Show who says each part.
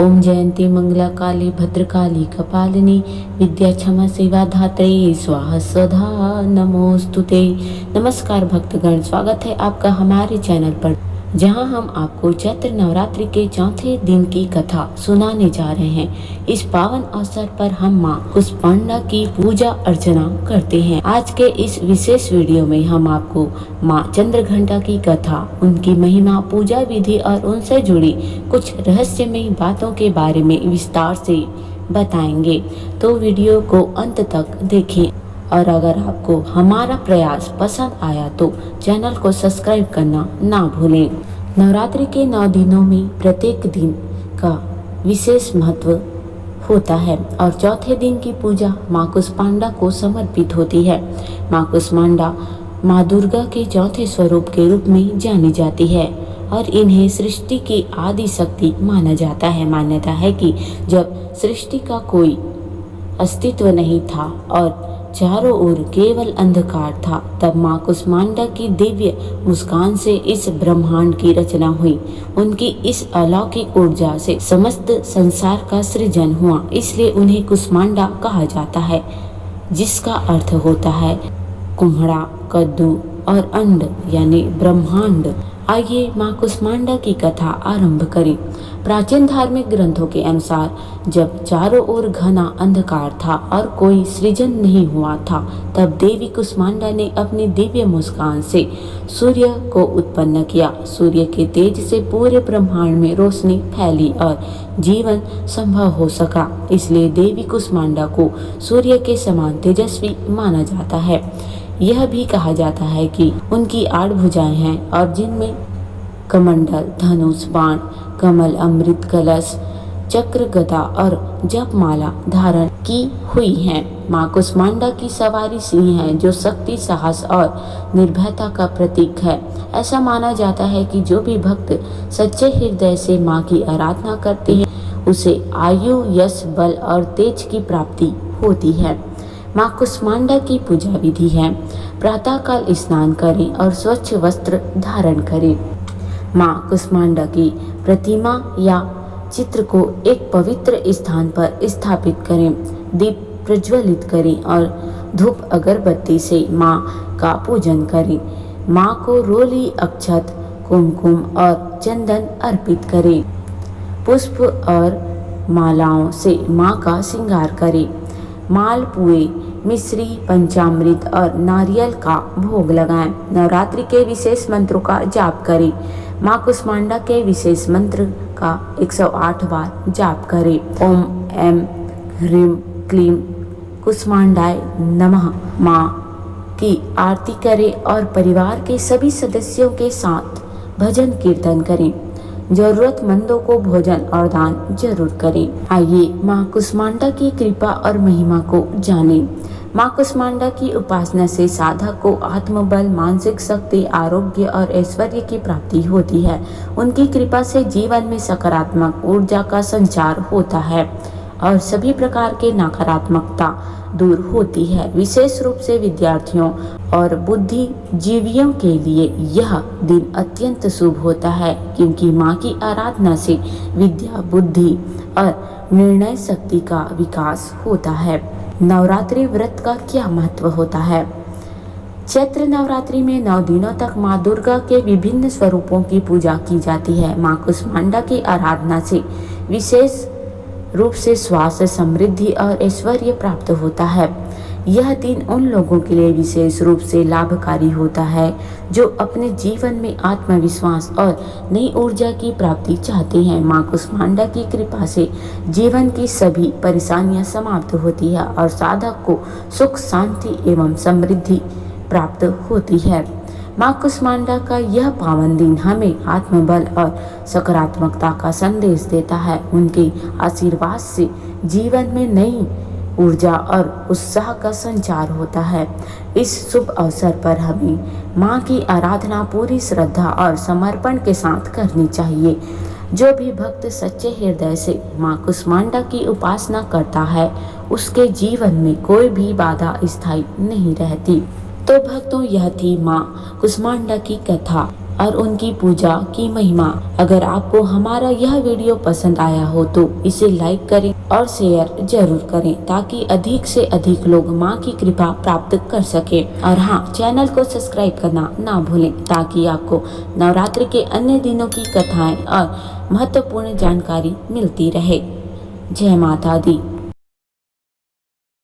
Speaker 1: ओम जयंती मंगला काली भद्रकाली कपालिनी विद्या क्षमा सेवा धात्री स्वाहा स्वधा नमोस्तुते। नमस्कार भक्तगण, स्वागत है आपका हमारे चैनल पर, जहां हम आपको चैत्र नवरात्रि के चौथे दिन की कथा सुनाने जा रहे हैं। इस पावन अवसर पर हम मां कुष्मांडा की पूजा अर्चना करते हैं। आज के इस विशेष वीडियो में हम आपको मां चंद्रघंटा की कथा, उनकी महिमा, पूजा विधि और उनसे जुड़ी कुछ रहस्यमयी बातों के बारे में विस्तार से बताएंगे। तो वीडियो को अंत तक देखें और अगर आपको हमारा प्रयास पसंद आया तो चैनल को सब्सक्राइब करना ना भूलें। नवरात्रि के 9 दिनों में प्रत्येक दिन का विशेष महत्व होता है और चौथे दिन की पूजा माँ कुष्मांडा को समर्पित होती है। माँ कुष्मांडा माँ दुर्गा के चौथे स्वरूप के रूप में जानी जाती है और इन्हें सृष्टि की आदि शक्ति माना जाता है। मान्यता है कि जब सृष्टि का कोई अस्तित्व नहीं था और चारों ओर केवल अंधकार था, तब माँ कुष्मांडा की दिव्य मुस्कान से इस ब्रह्मांड की रचना हुई। उनकी इस अलौकिक ऊर्जा से समस्त संसार का सृजन हुआ, इसलिए उन्हें कुष्मांडा कहा जाता है, जिसका अर्थ होता है कुम्हड़ा, कद्दू और अंड यानी ब्रह्मांड। आइए माँ कुष्मांडा की कथा आरंभ करें। प्राचीन धार्मिक ग्रंथों के अनुसार जब चारों ओर घना अंधकार था और कोई सृजन नहीं हुआ था, तब देवी कुष्मांडा ने अपनी दिव्य मुस्कान से सूर्य को उत्पन्न किया। सूर्य के तेज से पूरे ब्रह्मांड में रोशनी फैली और जीवन संभव हो सका। इसलिए देवी कुष्मांडा को सूर्य के समान तेजस्वी माना जाता है। यह भी कहा जाता है कि उनकी 8 भुजाएं हैं और जिनमें कमंडल, धनुष, बाण, कमल, अमृत कलश, चक्र, गदा और जपमाला धारण की हुई हैं। माँ कुष्मांडा की सवारी सिंह है, जो शक्ति, साहस और निर्भयता का प्रतीक है। ऐसा माना जाता है कि जो भी भक्त सच्चे हृदय से माँ की आराधना करते हैं, उसे आयु, यश, बल और तेज की प्राप्ति होती है। माँ कुष्मांडा की पूजा विधि है। प्रातः काल स्नान करें और स्वच्छ वस्त्र धारण करें। माँ कुष्मांडा की प्रतिमा या चित्र को एक पवित्र स्थान पर स्थापित करें। दीप प्रज्वलित करें और धूप अगरबत्ती से माँ का पूजन करें। माँ को रोली, अक्षत, कुमकुम और चंदन अर्पित करें। पुष्प और मालाओं से माँ का श्रृंगार करें। मालपुए, मिश्री, पंचामृत और नारियल का भोग लगाएं। नवरात्रि के विशेष मंत्रों का जाप करें। माँ कुष्मांडा के विशेष मंत्र का 108 बार जाप करें। ओम ऐं ह्रीं क्लीं कुष्मांडाय नमः। माँ की आरती करें और परिवार के सभी सदस्यों के साथ भजन कीर्तन करें। जरूरतमंदों को भोजन और दान जरूर करें। आइए माँ कुष्मांडा की कृपा और महिमा को जानें। माँ कुष्मांडा की उपासना से साधक को आत्मबल, मानसिक शक्ति, आरोग्य और ऐश्वर्य की प्राप्ति होती है। उनकी कृपा से जीवन में सकारात्मक ऊर्जा का संचार होता है और सभी प्रकार के नकारात्मकता दूर होती है। विशेष रूप से विद्यार्थियों और बुद्धिजीवियों के लिए यह दिन अत्यंत शुभ होता है, क्योंकि माँ की आराधना से विद्या, बुद्धि और निर्णय शक्ति का विकास होता है। नवरात्रि व्रत का क्या महत्व होता है? चैत्र नवरात्रि में 9 दिनों तक माँ दुर्गा के विभिन्न स्वरूपों की पूजा की जाती है। माँ कुष्मांडा की आराधना से विशेष रूप से स्वास्थ्य, समृद्धि और ऐश्वर्य प्राप्त होता है। यह दिन उन लोगों के लिए विशेष रूप से लाभकारी होता है जो अपने जीवन में आत्मविश्वास और नई ऊर्जा की प्राप्ति चाहते हैं। माँ कुष्मांडा की कृपा से जीवन की सभी परेशानियां समाप्त होती है और साधक को सुख, शांति एवं समृद्धि प्राप्त होती है। माँ कुष्मांडा का यह पावन दिन हमें आत्मबल और सकारात्मकता का संदेश देता है। उनके आशीर्वाद से जीवन में नई ऊर्जा और उत्साह का संचार होता है। इस शुभ अवसर पर हमें माँ की आराधना पूरी श्रद्धा और समर्पण के साथ करनी चाहिए। जो भी भक्त सच्चे हृदय से माँ कुष्मांडा की उपासना करता है, उसके जीवन में कोई भी बाधा स्थायी नहीं रहती। तो भक्तों, यह थी माँ कुष्मांडा की कथा। और उनकी पूजा की महिमा। अगर आपको हमारा यह वीडियो पसंद आया हो तो इसे लाइक करें और शेयर जरूर करें, ताकि अधिक से अधिक लोग माँ की कृपा प्राप्त कर सके। और हाँ, चैनल को सब्सक्राइब करना ना भूलें, ताकि आपको नवरात्र के अन्य दिनों की कथाएं और महत्वपूर्ण जानकारी मिलती रहे। जय माता दी।